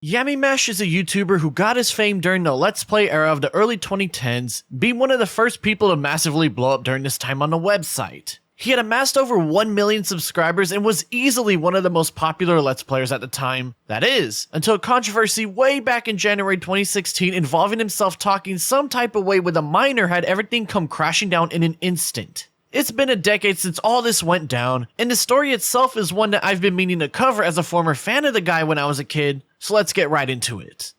Yamimash is a YouTuber who got his fame during the Let's Play era of the early 2010s, being one of the first people to massively blow up during this time on the website. He had amassed over 1 million subscribers and was easily one of the most popular Let's Players at the time. That is, until a controversy way back in January 2016 involving himself talking some type of way with a minor had everything come crashing down in an instant. It's been a decade since all this went down, and the story itself is one that I've been meaning to cover as a former fan of the guy when I was a kid, so let's get right into it.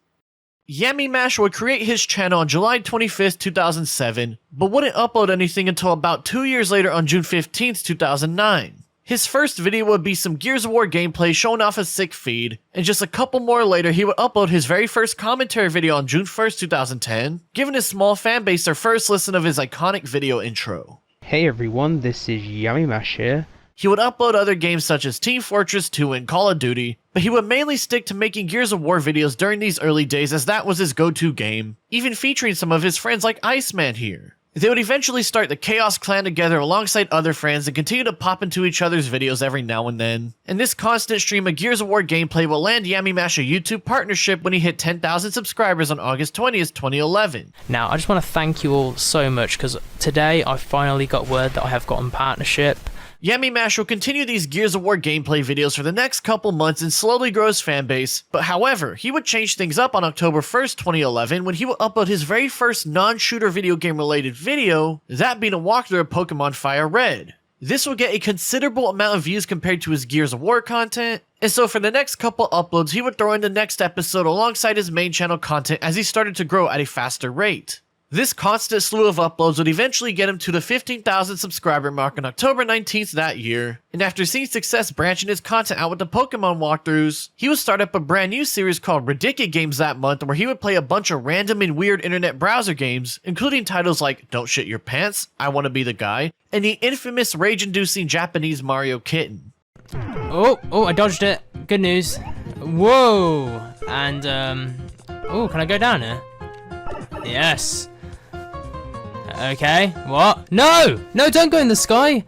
Yamimash would create his channel on July 25th, 2007, but wouldn't upload anything until about 2 years later on June 15th, 2009. His first video would be some Gears of War gameplay showing off a sick feed, and just a couple more later he would upload his very first commentary video on June 1st, 2010, giving his small fanbase their first listen of his iconic video intro. Hey everyone, this is Yamimash here. He would upload other games such as Team Fortress 2 and Call of Duty, but he would mainly stick to making Gears of War videos during these early days as that was his go-to game, even featuring some of his friends like Iceman here. They would eventually start the Chaos Clan together alongside other friends and continue to pop into each other's videos every now and then. And this constant stream of Gears of War gameplay will land Yamimash a YouTube partnership when he hit 10,000 subscribers on August 20th, 2011. Now, I just want to thank you all so much because today I finally got word that I have gotten partnership. Yamimash will continue these Gears of War gameplay videos for the next couple months and slowly grow his fanbase, but however, he would change things up on October 1st, 2011 when he would upload his very first non-shooter video game related video, that being a walkthrough of Pokemon Fire Red. This will get a considerable amount of views compared to his Gears of War content, and so for the next couple uploads he would throw in the next episode alongside his main channel content as he started to grow at a faster rate. This constant slew of uploads would eventually get him to the 15,000 subscriber mark on October 19th that year, and after seeing success branching his content out with the Pokemon walkthroughs, he would start up a brand new series called Ridiculous Games that month where he would play a bunch of random and weird internet browser games, including titles like Don't Shit Your Pants, I Wanna Be the Guy, and the infamous rage-inducing Japanese Mario Kitten. Oh, I dodged it. Good news. Whoa! And, oh, can I go down here? Yes. Okay, what? No! No, don't go in the sky!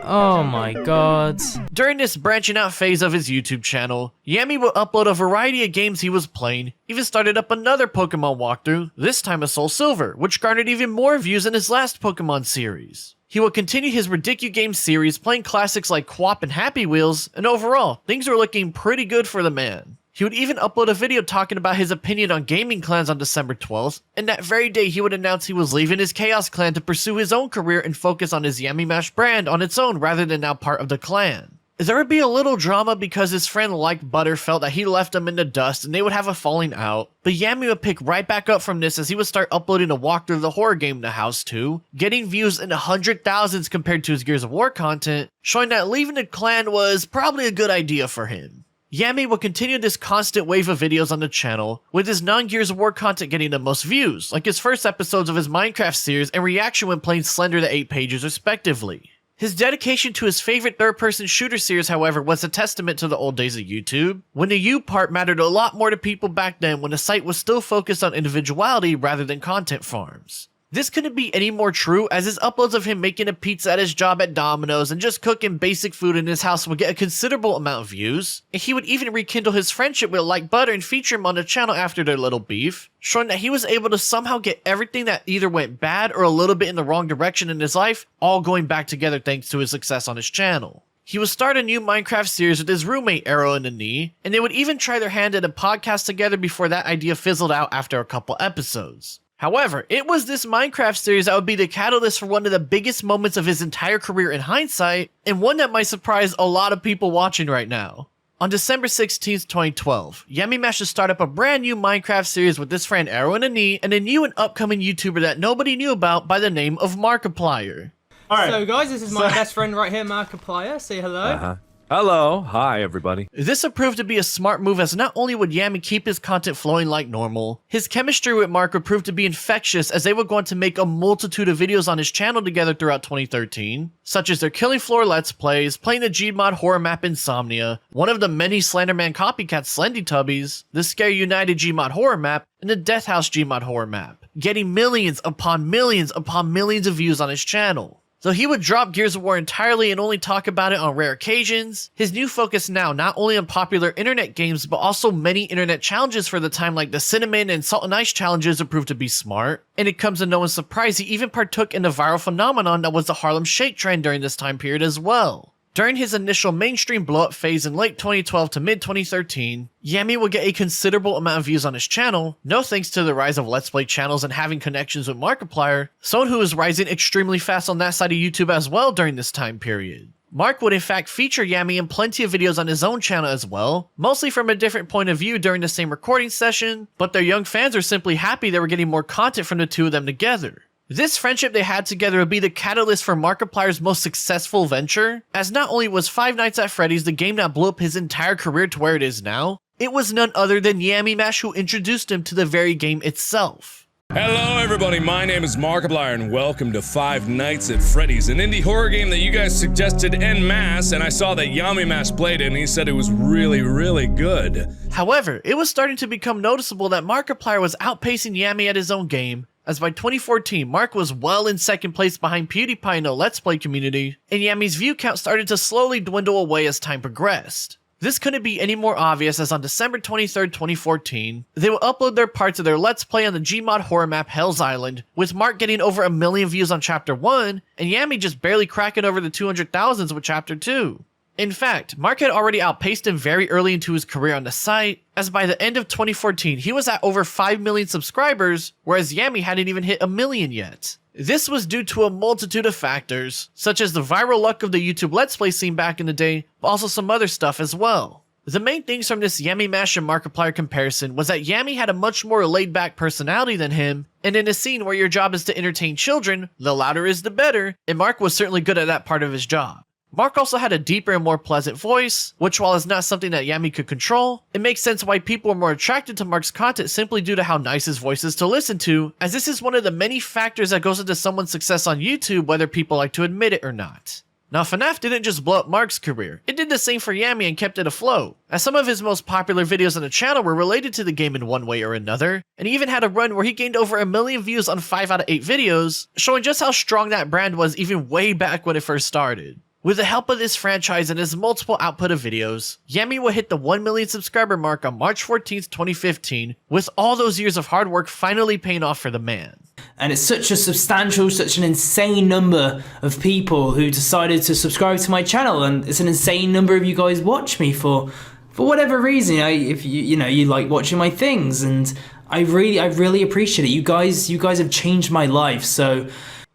Oh my god. During this branching out phase of his YouTube channel, Yami would upload a variety of games he was playing, even started up another Pokemon walkthrough, this time of Soul Silver, which garnered even more views than his last Pokemon series. He would continue his Ridiculous Games series, playing classics like Quap and Happy Wheels, and overall, things were looking pretty good for the man. He would even upload a video talking about his opinion on gaming clans on December 12th, and that very day he would announce he was leaving his Chaos Clan to pursue his own career and focus on his Yamimash brand on its own rather than now part of the clan. There would be a little drama because his friend Like Butter felt that he left him in the dust and they would have a falling out, but Yami would pick right back up from this as he would start uploading a walkthrough of the horror game The House 2, getting views in the 100,000s compared to his Gears of War content, showing that leaving the clan was probably a good idea for him. Yami will continue this constant wave of videos on the channel, with his non-Gears of War content getting the most views, like his first episodes of his Minecraft series and reaction when playing Slender the 8 Pages respectively. His dedication to his favorite third-person shooter series, however, was a testament to the old days of YouTube, when the U part mattered a lot more to people back then when the site was still focused on individuality rather than content farms. This couldn't be any more true as his uploads of him making a pizza at his job at Domino's and just cooking basic food in his house would get a considerable amount of views, and he would even rekindle his friendship with Like Butter and feature him on the channel after their little beef, showing that he was able to somehow get everything that either went bad or a little bit in the wrong direction in his life, all going back together thanks to his success on his channel. He would start a new Minecraft series with his roommate Arrow in the Knee, and they would even try their hand at a podcast together before that idea fizzled out after a couple episodes. However, it was this Minecraft series that would be the catalyst for one of the biggest moments of his entire career in hindsight, and one that might surprise a lot of people watching right now. On December 16th, 2012, Yamimash would start up a brand new Minecraft series with his friend Arrow in a Knee and a new and upcoming YouTuber that nobody knew about by the name of Markiplier. Alright. So guys, this is my best friend right here, Markiplier. Say hello. Hello. Hi, everybody. This would prove to be a smart move as not only would Yami keep his content flowing like normal, his chemistry with Mark would prove to be infectious as they would go on to make a multitude of videos on his channel together throughout 2013, such as their Killing Floor Let's Plays, playing the Gmod horror map Insomnia, one of the many Slenderman copycats Slendy Tubbies, the Scare United Gmod horror map, and the Death House Gmod horror map, getting millions upon millions upon millions of views on his channel. Though he would drop Gears of War entirely and only talk about it on rare occasions, his new focus now not only on popular internet games but also many internet challenges for the time like the Cinnamon and Salt and Ice challenges have proved to be smart, and it comes to no one's surprise he even partook in the viral phenomenon that was the Harlem Shake trend during this time period as well. During his initial mainstream blow-up phase in late 2012 to mid-2013, Yami would get a considerable amount of views on his channel, no thanks to the rise of Let's Play channels and having connections with Markiplier, someone who was rising extremely fast on that side of YouTube as well during this time period. Mark would in fact feature Yami in plenty of videos on his own channel as well, mostly from a different point of view during the same recording session, but their young fans are simply happy they were getting more content from the two of them together. This friendship they had together would be the catalyst for Markiplier's most successful venture, as not only was Five Nights at Freddy's the game that blew up his entire career to where it is now, it was none other than Yamimash who introduced him to the very game itself. Hello everybody, my name is Markiplier and welcome to Five Nights at Freddy's, an indie horror game that you guys suggested en masse, and I saw that Yamimash played it and he said it was really good. However, it was starting to become noticeable that Markiplier was outpacing Yami at his own game, as by 2014, Mark was well in second place behind PewDiePie in the Let's Play community, and Yami's view count started to slowly dwindle away as time progressed. This couldn't be any more obvious as on December 23rd, 2014, they would upload their parts of their Let's Play on the Gmod horror map Hell's Island, with Mark getting over 1 million views on Chapter 1, and Yami just barely cracking over the 200,000s with Chapter 2. In fact, Mark had already outpaced him very early into his career on the site, as by the end of 2014 he was at over 5 million subscribers, whereas Yami hadn't even hit 1 million yet. This was due to a multitude of factors, such as the viral luck of the YouTube Let's Play scene back in the day, but also some other stuff as well. The main things from this Yamimash and Markiplier comparison was that Yami had a much more laid-back personality than him, and in a scene where your job is to entertain children, the louder is the better, and Mark was certainly good at that part of his job. Mark also had a deeper and more pleasant voice, which while is not something that Yami could control, it makes sense why people are more attracted to Mark's content simply due to how nice his voice is to listen to, as this is one of the many factors that goes into someone's success on YouTube whether people like to admit it or not. Now FNAF didn't just blow up Mark's career, it did the same for Yami and kept it afloat, as some of his most popular videos on the channel were related to the game in one way or another, and he even had a run where he gained over 1 million views on 5 out of 8 videos, showing just how strong that brand was even way back when it first started. With the help of this franchise and his multiple output of videos, Yami would hit the 1 million subscriber mark on March 14th, 2015, with all those years of hard work finally paying off for the man. And it's such a substantial, such an insane number of people who decided to subscribe to my channel, and it's an insane number of you guys watch me for whatever reason. If you like watching my things, and I really appreciate it. You guys have changed my life. So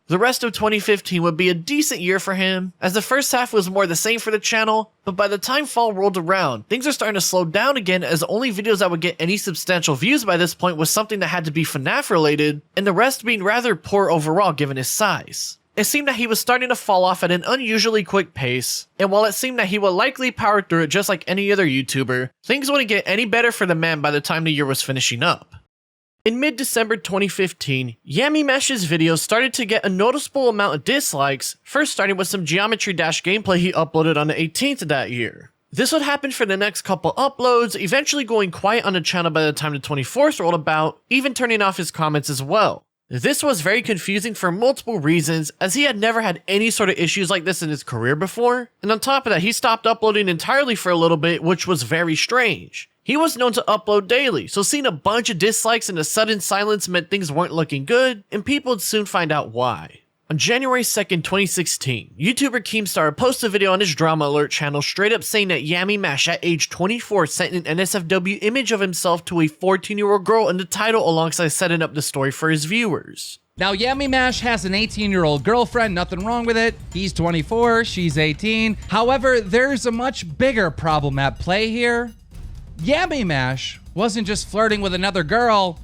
the rest of 2015 would be a decent year for him, as the first half was more the same for the channel, but by the time fall rolled around, things are starting to slow down again, as the only videos that would get any substantial views by this point was something that had to be FNAF related, and the rest being rather poor overall given his size. It seemed that he was starting to fall off at an unusually quick pace, and while it seemed that he would likely power through it just like any other YouTuber, things wouldn't get any better for the man by the time the year was finishing up. In mid-December 2015, Yamimash's videos started to get a noticeable amount of dislikes, first starting with some Geometry Dash gameplay he uploaded on the 18th of that year. This would happen for the next couple uploads, eventually going quiet on the channel by the time the 24th rolled about, even turning off his comments as well. This was very confusing for multiple reasons, as he had never had any sort of issues like this in his career before, and on top of that he stopped uploading entirely for a little bit, which was very strange. He was known to upload daily, so seeing a bunch of dislikes and a sudden silence meant things weren't looking good, and people would soon find out why. On January 2nd, 2016, YouTuber Keemstar posted a video on his Drama Alert channel straight up saying that Yamimash at age 24 sent an NSFW image of himself to a 14-year-old girl in the title alongside setting up the story for his viewers. Now, Yamimash has an 18-year-old girlfriend, nothing wrong with it. He's 24, she's 18. However, there's a much bigger problem at play here. Yamimash wasn't just flirting with another girl.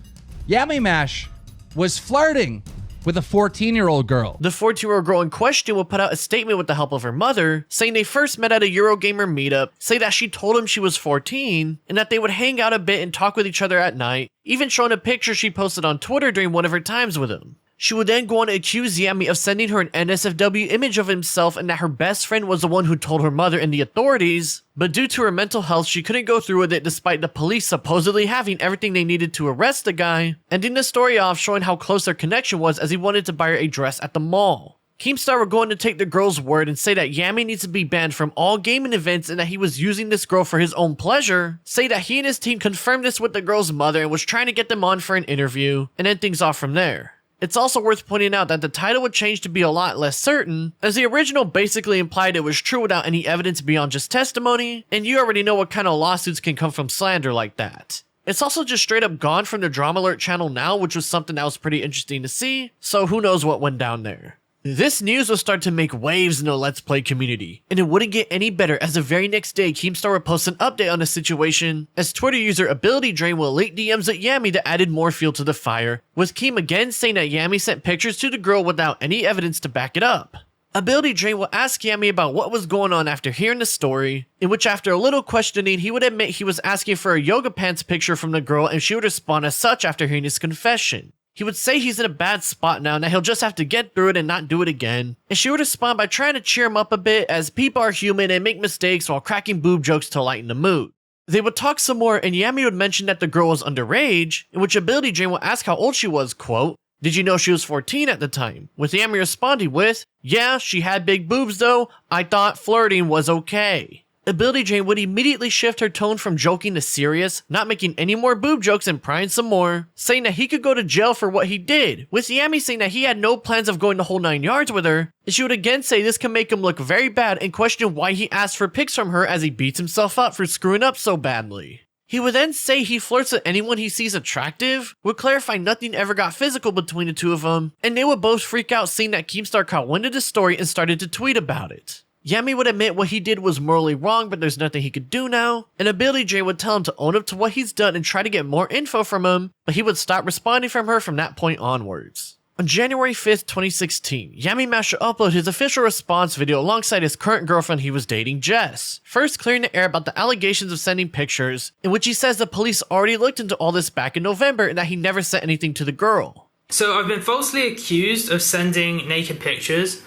Yamimash was flirting with a 14-year-old girl. The 14-year-old girl in question would put out a statement with the help of her mother, saying they first met at a Eurogamer meetup, say that she told him she was 14, and that they would hang out a bit and talk with each other at night, even showing a picture she posted on Twitter during one of her times with him. She would then go on to accuse Yami of sending her an NSFW image of himself and that her best friend was the one who told her mother and the authorities, but due to her mental health she couldn't go through with it despite the police supposedly having everything they needed to arrest the guy, ending the story off showing how close their connection was as he wanted to buy her a dress at the mall. Keemstar were going to take the girl's word and say that Yami needs to be banned from all gaming events and that he was using this girl for his own pleasure, say that he and his team confirmed this with the girl's mother and was trying to get them on for an interview, and end things off from there. It's also worth pointing out that the title would change to be a lot less certain, as the original basically implied it was true without any evidence beyond just testimony, and you already know what kind of lawsuits can come from slander like that. It's also just straight up gone from the Drama Alert channel now, which was something that was pretty interesting to see, so who knows what went down there. This news will start to make waves in the Let's Play community, and it wouldn't get any better as the very next day Keemstar would post an update on the situation, as Twitter user Ability Drain will leak DMs at Yami that added more fuel to the fire, with Keem again saying that Yami sent pictures to the girl without any evidence to back it up. Ability Drain will ask Yami about what was going on after hearing the story, in which after a little questioning he would admit he was asking for a yoga pants picture from the girl and she would respond as such after hearing his confession. He would say he's in a bad spot now and that he'll just have to get through it and not do it again, and she would respond by trying to cheer him up a bit as people are human and make mistakes while cracking boob jokes to lighten the mood. They would talk some more and Yami would mention that the girl was underage, in which Ability Drain will ask how old she was, quote, "Did you know she was 14 at the time?" With Yami responding with, "Yeah, she had big boobs though, I thought flirting was okay." Ability Drain would immediately shift her tone from joking to serious, not making any more boob jokes and prying some more, saying that he could go to jail for what he did, with Yami saying that he had no plans of going the whole 9 yards with her, and she would again say this can make him look very bad and question why he asked for pics from her as he beats himself up for screwing up so badly. He would then say he flirts with anyone he sees attractive, would clarify nothing ever got physical between the two of them, and they would both freak out seeing that Keemstar caught wind of the story and started to tweet about it. Yami would admit what he did was morally wrong, but there's nothing he could do now, and Ability Drain would tell him to own up to what he's done and try to get more info from him, but he would stop responding from her from that point onwards. On January 5th, 2016, Yamimash uploaded his official response video alongside his current girlfriend he was dating, Jess, first clearing the air about the allegations of sending pictures, in which he says the police already looked into all this back in November and that he never sent anything to the girl. So I've been falsely accused of sending naked pictures,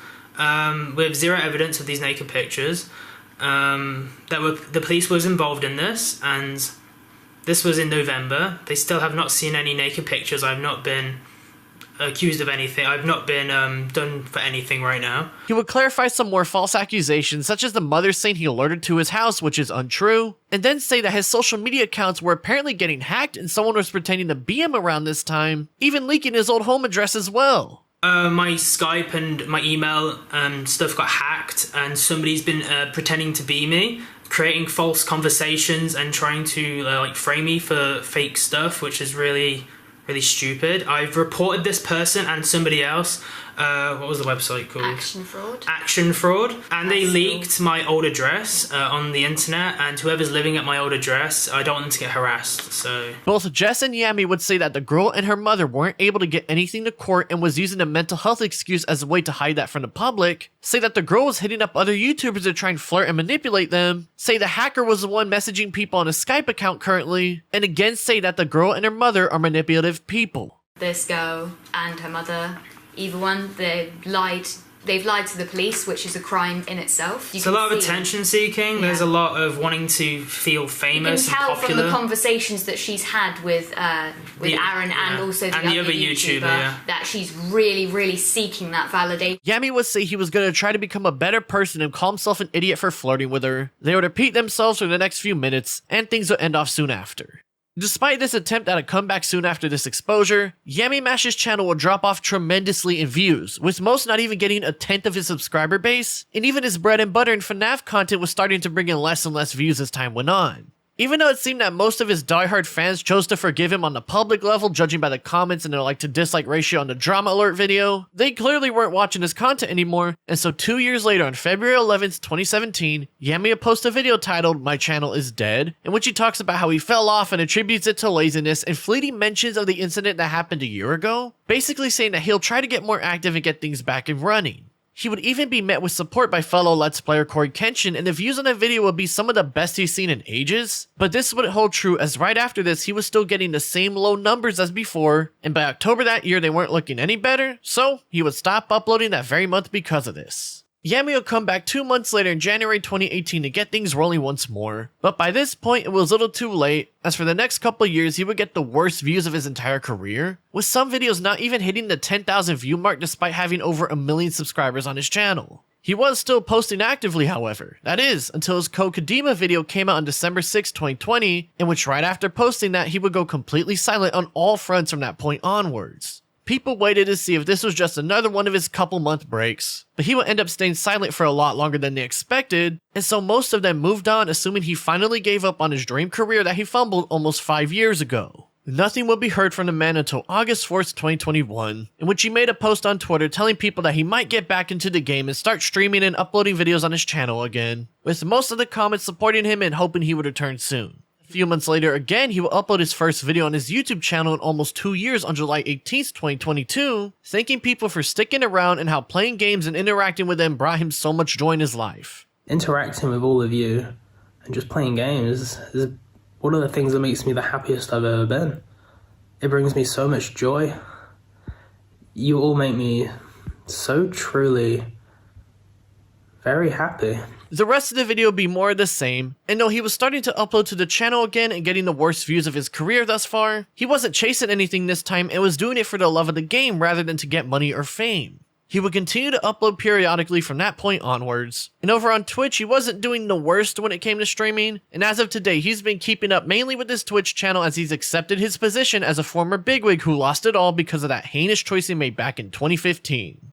with zero evidence of these naked pictures. The police was involved in this, and this was in November. They still have not seen any naked pictures. I've not been accused of anything. I've not been done for anything right now. He would clarify some more false accusations, such as the mother saying he alerted to his house, which is untrue, and then say that his social media accounts were apparently getting hacked and someone was pretending to be him around this time, even leaking his old home address as well. My Skype and my email stuff got hacked, and somebody's been pretending to be me, creating false conversations and trying to like frame me for fake stuff, which is really stupid. I've reported this person and somebody else. What was the website called? Action Fraud. And they leaked my old address on the internet, and whoever's living at my old address, I don't want them to get harassed, so... Both Jess and Yami would say that the girl and her mother weren't able to get anything to court and was using a mental health excuse as a way to hide that from the public, say that the girl was hitting up other YouTubers to try and flirt and manipulate them, say the hacker was the one messaging people on a Skype account currently, and again say that the girl and her mother are manipulative people. This girl and her mother, either one, they've lied to the police, which is a crime in itself. It's a lot of attention seeking. There's a lot of wanting to feel famous and popular. You can tell from the conversations that she's had with Aaron and also the other YouTuber that she's really seeking that validation. Yami would say he was going to try to become a better person and call himself an idiot for flirting with her. They would repeat themselves for the next few minutes, and things would end off soon after. Despite this attempt at a comeback soon after this exposure, Yamimash's channel will drop off tremendously in views, with most not even getting a tenth of his subscriber base, and even his bread and butter and FNAF content was starting to bring in less and less views as time went on. Even though it seemed that most of his diehard fans chose to forgive him on the public level, judging by the comments and their like to dislike ratio on the Drama Alert video, they clearly weren't watching his content anymore, and so 2 years later on February 11th, 2017, Yami will post a video titled "My Channel is Dead," in which he talks about how he fell off and attributes it to laziness and fleeting mentions of the incident that happened a year ago, basically saying that he'll try to get more active and get things back and running. He would even be met with support by fellow Let's Player Corey Kenshin, and the views on the video would be some of the best he's seen in ages, but this wouldn't hold true as right after this he was still getting the same low numbers as before, and by October that year they weren't looking any better, so he would stop uploading that very month because of this. Yami would come back 2 months later in January 2018 to get things rolling once more, but by this point it was a little too late, as for the next couple years he would get the worst views of his entire career, with some videos not even hitting the 10,000 view mark despite having over 1 million subscribers on his channel. He was still posting actively, however, that is, until his Kodama video came out on December 6, 2020, in which right after posting that he would go completely silent on all fronts from that point onwards. People waited to see if this was just another one of his couple month breaks, but he would end up staying silent for a lot longer than they expected, and so most of them moved on assuming he finally gave up on his dream career that he fumbled almost 5 years ago. Nothing would be heard from the man until August 4th, 2021, in which he made a post on Twitter telling people that he might get back into the game and start streaming and uploading videos on his channel again, with most of the comments supporting him and hoping he would return soon. A few months later again, he will upload his first video on his YouTube channel in almost 2 years on July 18th, 2022, thanking people for sticking around and how playing games and interacting with them brought him so much joy in his life. Interacting with all of you and just playing games is one of the things that makes me the happiest I've ever been. It brings me so much joy. You all make me so truly very happy. The rest of the video will be more of the same, and though he was starting to upload to the channel again and getting the worst views of his career thus far, he wasn't chasing anything this time and was doing it for the love of the game rather than to get money or fame. He would continue to upload periodically from that point onwards, and over on Twitch he wasn't doing the worst when it came to streaming, and as of today he's been keeping up mainly with his Twitch channel as he's accepted his position as a former bigwig who lost it all because of that heinous choice he made back in 2015.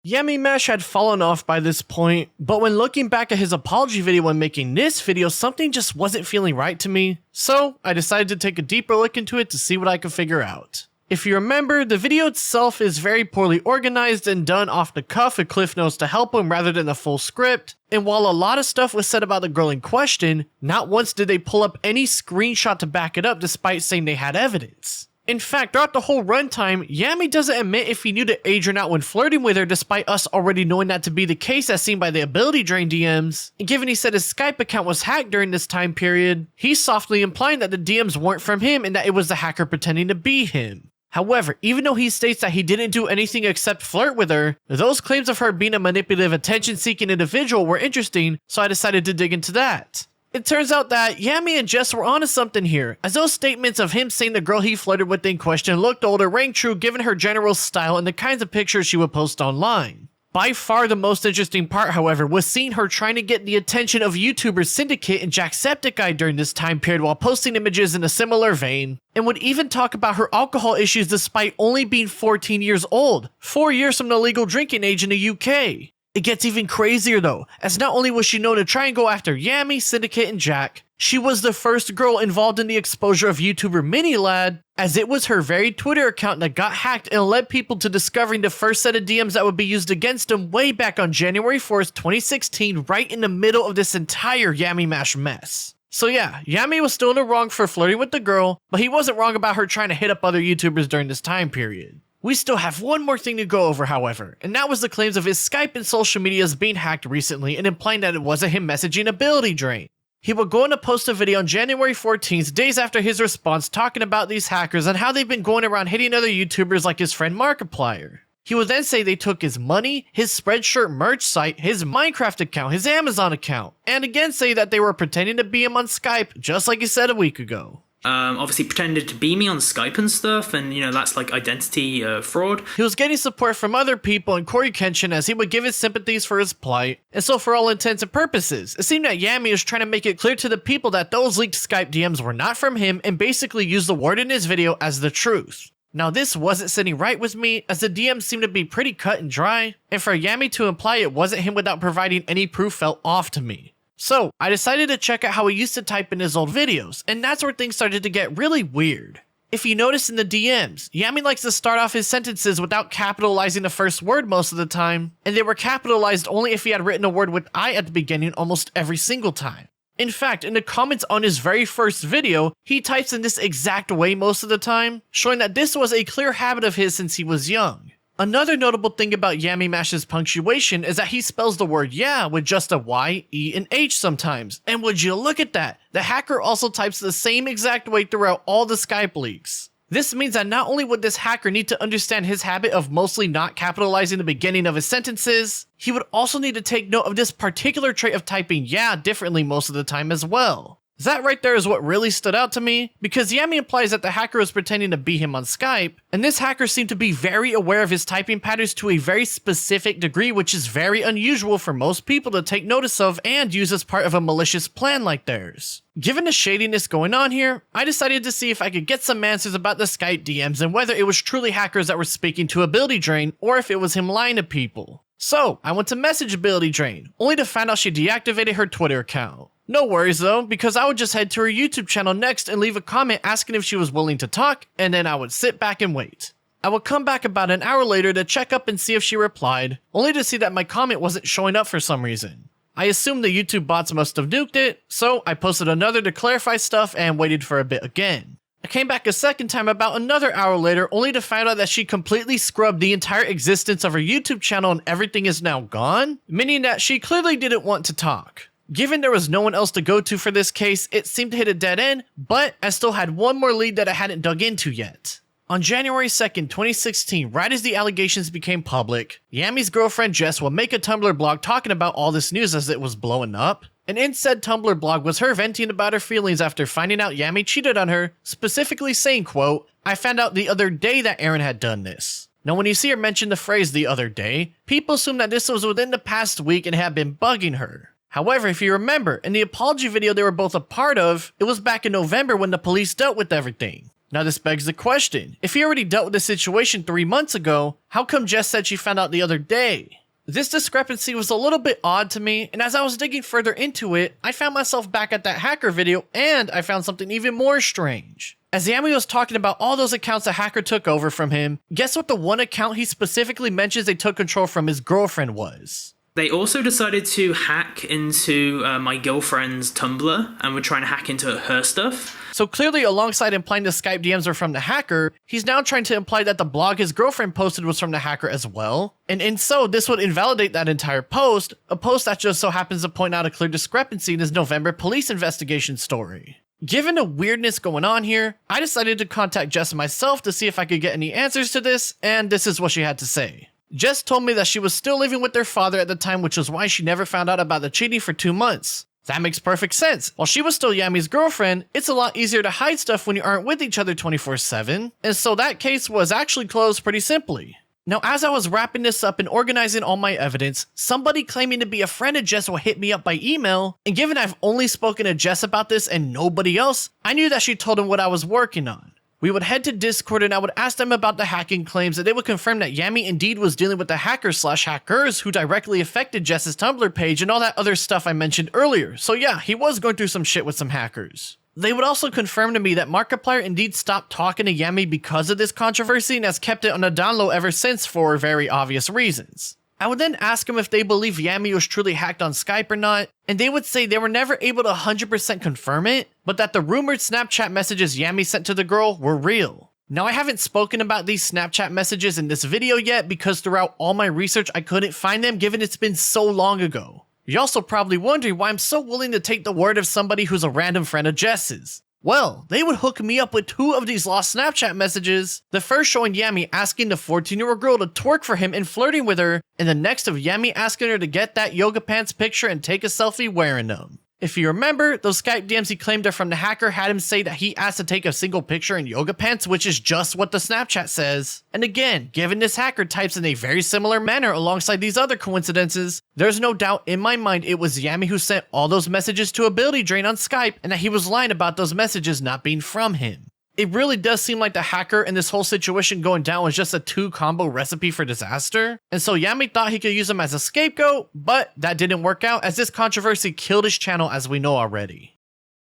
Yamimash had fallen off by this point, but when looking back at his apology video when making this video, something just wasn't feeling right to me, so I decided to take a deeper look into it to see what I could figure out. If you remember, the video itself is very poorly organized and done off the cuff with cliff notes to help him rather than a full script, and while a lot of stuff was said about the girl in question, not once did they pull up any screenshot to back it up despite saying they had evidence. In fact, throughout the whole runtime, Yami doesn't admit if he knew to age or not when flirting with her despite us already knowing that to be the case as seen by the ability drain DMs, and given he said his Skype account was hacked during this time period, he's softly implying that the DMs weren't from him and that it was the hacker pretending to be him. However, even though he states that he didn't do anything except flirt with her, those claims of her being a manipulative attention-seeking individual were interesting, so I decided to dig into that. It turns out that Yami and Jess were onto something here, as those statements of him saying the girl he flirted with in question looked older rang true given her general style and the kinds of pictures she would post online. By far the most interesting part, however, was seeing her trying to get the attention of YouTubers Syndicate and Jacksepticeye during this time period while posting images in a similar vein, and would even talk about her alcohol issues despite only being 14 years old, 4 years from the legal drinking age in the UK. It gets even crazier though, as not only was she known to try and go after Yami, Syndicate, and Jack, she was the first girl involved in the exposure of YouTuber Minilad, as it was her very Twitter account that got hacked and led people to discovering the first set of DMs that would be used against him way back on January 4th, 2016, right in the middle of this entire Yamimash mess. So yeah, Yami was still in the wrong for flirting with the girl, but he wasn't wrong about her trying to hit up other YouTubers during this time period. We still have one more thing to go over, however, and that was the claims of his Skype and social medias being hacked recently and implying that it wasn't him messaging ability drain. He would go on to post a video on January 14th, days after his response, talking about these hackers and how they've been going around hitting other YouTubers like his friend Markiplier. He would then say they took his money, his Spreadshirt merch site, his Minecraft account, his Amazon account, and again say that they were pretending to be him on Skype, just like he said a week ago. Obviously pretended to be me on Skype and stuff, and that's like identity fraud. He was getting support from other people and Corey Kenshin as he would give his sympathies for his plight, and so for all intents and purposes, it seemed that Yami was trying to make it clear to the people that those leaked Skype DMs were not from him and basically used the word in his video as the truth. Now this wasn't sitting right with me, as the DMs seemed to be pretty cut and dry, and for Yami to imply it wasn't him without providing any proof felt off to me. So, I decided to check out how he used to type in his old videos, and that's where things started to get really weird. If you notice in the DMs, Yami likes to start off his sentences without capitalizing the first word most of the time, and they were capitalized only if he had written a word with I at the beginning almost every single time. In fact, in the comments on his very first video, he types in this exact way most of the time, showing that this was a clear habit of his since he was young. Another notable thing about Yamimash's punctuation is that he spells the word yeah with just a Y, E, and H sometimes. And would you look at that, the hacker also types the same exact way throughout all the Skype leaks. This means that not only would this hacker need to understand his habit of mostly not capitalizing the beginning of his sentences, he would also need to take note of this particular trait of typing yeah differently most of the time as well. That right there is what really stood out to me, because Yami implies that the hacker was pretending to be him on Skype, and this hacker seemed to be very aware of his typing patterns to a very specific degree, which is very unusual for most people to take notice of and use as part of a malicious plan like theirs. Given the shadiness going on here, I decided to see if I could get some answers about the Skype DMs and whether it was truly hackers that were speaking to Ability Drain, or if it was him lying to people. So, I went to message Ability Drain, only to find out she deactivated her Twitter account. No worries though, because I would just head to her YouTube channel next and leave a comment asking if she was willing to talk, and then I would sit back and wait. I would come back about an hour later to check up and see if she replied, only to see that my comment wasn't showing up for some reason. I assumed the YouTube bots must have nuked it, so I posted another to clarify stuff and waited for a bit again. I came back a second time about another hour later, only to find out that she completely scrubbed the entire existence of her YouTube channel and everything is now gone, meaning that she clearly didn't want to talk. Given there was no one else to go to for this case, it seemed to hit a dead end, but I still had one more lead that I hadn't dug into yet. On January 2nd, 2016, right as the allegations became public, Yami's girlfriend Jess would make a Tumblr blog talking about all this news as it was blowing up, and in said Tumblr blog was her venting about her feelings after finding out Yami cheated on her, specifically saying, quote, "I found out the other day that Aaron had done this." Now when you see her mention the phrase the other day, people assume that this was within the past week and had been bugging her. However, if you remember, in the apology video they were both a part of, it was back in November when the police dealt with everything. Now this begs the question, if he already dealt with the situation 3 months ago, how come Jess said she found out the other day? This discrepancy was a little bit odd to me, and as I was digging further into it, I found myself back at that hacker video, and I found something even more strange. As Yami was talking about all those accounts the hacker took over from him, guess what the one account he specifically mentions they took control from his girlfriend was? They also decided to hack into my girlfriend's Tumblr and were trying to hack into her stuff. So clearly, alongside implying the Skype DMs were from the hacker, he's now trying to imply that the blog his girlfriend posted was from the hacker as well. And in so, this would invalidate that entire post, a post that just so happens to point out a clear discrepancy in his November police investigation story. Given the weirdness going on here, I decided to contact Jess myself to see if I could get any answers to this, and this is what she had to say. Jess told me that she was still living with their father at the time, which was why she never found out about the cheating for 2 months. That makes perfect sense. While she was still Yami's girlfriend, it's a lot easier to hide stuff when you aren't with each other 24/7, and so that case was actually closed pretty simply. Now, as I was wrapping this up and organizing all my evidence, somebody claiming to be a friend of Jess will hit me up by email, and given I've only spoken to Jess about this and nobody else, I knew that she told him what I was working on. We would head to Discord and I would ask them about the hacking claims, and they would confirm that Yami indeed was dealing with the hackers/hackers who directly affected Jess's Tumblr page and all that other stuff I mentioned earlier. So yeah, he was going through some shit with some hackers. They would also confirm to me that Markiplier indeed stopped talking to Yami because of this controversy and has kept it on a down low ever since for very obvious reasons. I would then ask them if they believe Yami was truly hacked on Skype or not, and they would say they were never able to 100% confirm it, but that the rumored Snapchat messages Yami sent to the girl were real. Now I haven't spoken about these Snapchat messages in this video yet because throughout all my research I couldn't find them given it's been so long ago. You're also probably wondering why I'm so willing to take the word of somebody who's a random friend of Jess's. Well, they would hook me up with 2 of these lost Snapchat messages, the first showing Yami asking the 14-year-old girl to twerk for him and flirting with her, and the next of Yami asking her to get that yoga pants picture and take a selfie wearing them. If you remember, those Skype DMs he claimed are from the hacker had him say that he asked to take a single picture in yoga pants, which is just what the Snapchat says. And again, given this hacker types in a very similar manner alongside these other coincidences, there's no doubt in my mind it was Yami who sent all those messages to Ability Drain on Skype and that he was lying about those messages not being from him. It really does seem like the hacker and this whole situation going down was just a 2-combo recipe for disaster, and so Yami thought he could use him as a scapegoat, but that didn't work out as this controversy killed his channel as we know already.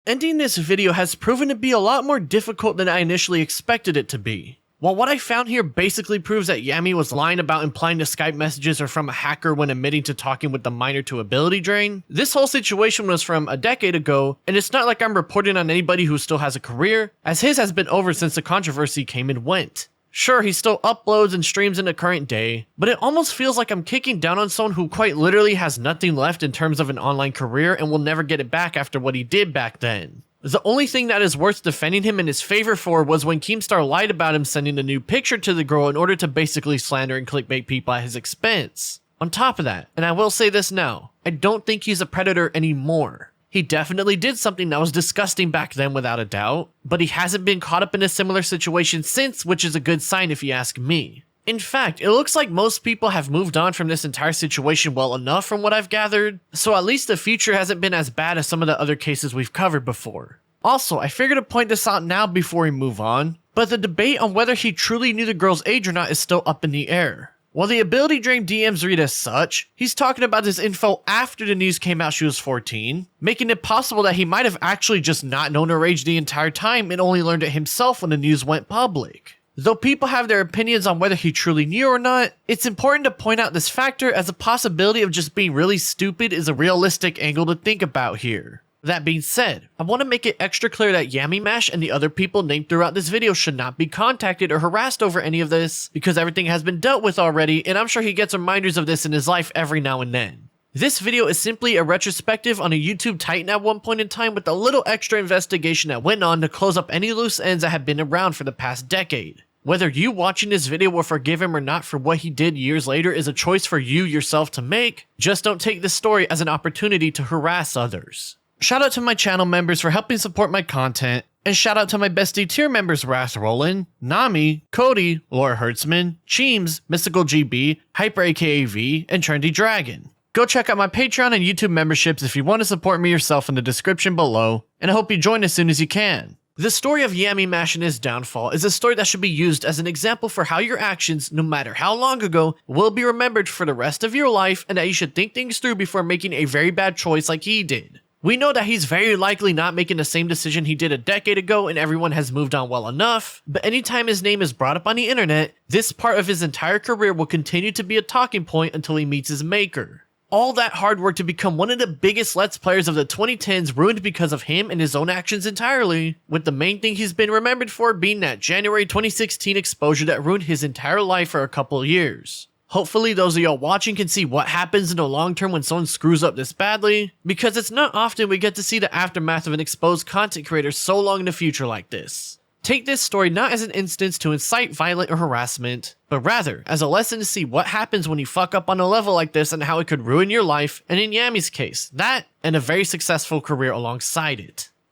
Ending this video has proven to be a lot more difficult than I initially expected it to be. While what I found here basically proves that Yami was lying about implying the Skype messages are from a hacker when admitting to talking with the minor to Ability Drain, this whole situation was from a decade ago, and it's not like I'm reporting on anybody who still has a career, as his has been over since the controversy came and went. Sure, he still uploads and streams in the current day, but it almost feels like I'm kicking down on someone who quite literally has nothing left in terms of an online career and will never get it back after what he did back then. The only thing that is worth defending him in his favor for was when Keemstar lied about him sending a new picture to the girl in order to basically slander and clickbait people at his expense. On top of that, and I will say this now, I don't think he's a predator anymore. He definitely did something that was disgusting back then without a doubt, but he hasn't been caught up in a similar situation since, which is a good sign if you ask me. In fact, it looks like most people have moved on from this entire situation well enough from what I've gathered, so at least the future hasn't been as bad as some of the other cases we've covered before. Also, I figured to point this out now before we move on, but the debate on whether he truly knew the girl's age or not is still up in the air. While the ability drain DMs read as such, he's talking about this info after the news came out she was 14, making it possible that he might have actually just not known her age the entire time and only learned it himself when the news went public. Though people have their opinions on whether he truly knew or not, it's important to point out this factor as a possibility of just being really stupid is a realistic angle to think about here. That being said, I want to make it extra clear that Yamimash and the other people named throughout this video should not be contacted or harassed over any of this, because everything has been dealt with already, and I'm sure he gets reminders of this in his life every now and then. This video is simply a retrospective on a YouTube Titan at one point in time with a little extra investigation that went on to close up any loose ends that have been around for the past decade. Whether you watching this video will forgive him or not for what he did years later is a choice for you yourself to make, just don't take this story as an opportunity to harass others. Shout out to my channel members for helping support my content, and shout out to my bestie tier members Wrath Roland, Nami, Cody, Laura Hertzman, Cheems, Mystical GB, Hyper AKAV, and Trendy Dragon. Go check out my Patreon and YouTube memberships if you want to support me yourself in the description below, and I hope you join as soon as you can. The story of Yamimash and his downfall is a story that should be used as an example for how your actions, no matter how long ago, will be remembered for the rest of your life, and that you should think things through before making a very bad choice like he did. We know that he's very likely not making the same decision he did a decade ago and everyone has moved on well enough, but anytime his name is brought up on the internet, this part of his entire career will continue to be a talking point until he meets his maker. All that hard work to become one of the biggest Let's Players of the 2010s ruined because of him and his own actions entirely, with the main thing he's been remembered for being that January 2016 exposure that ruined his entire life for a couple of years. Hopefully those of y'all watching can see what happens in the long term when someone screws up this badly, because it's not often we get to see the aftermath of an exposed content creator so long in the future like this. Take this story not as an instance to incite violent or harassment, but rather as a lesson to see what happens when you fuck up on a level like this and how it could ruin your life, and in Yami's case, that and a very successful career alongside it.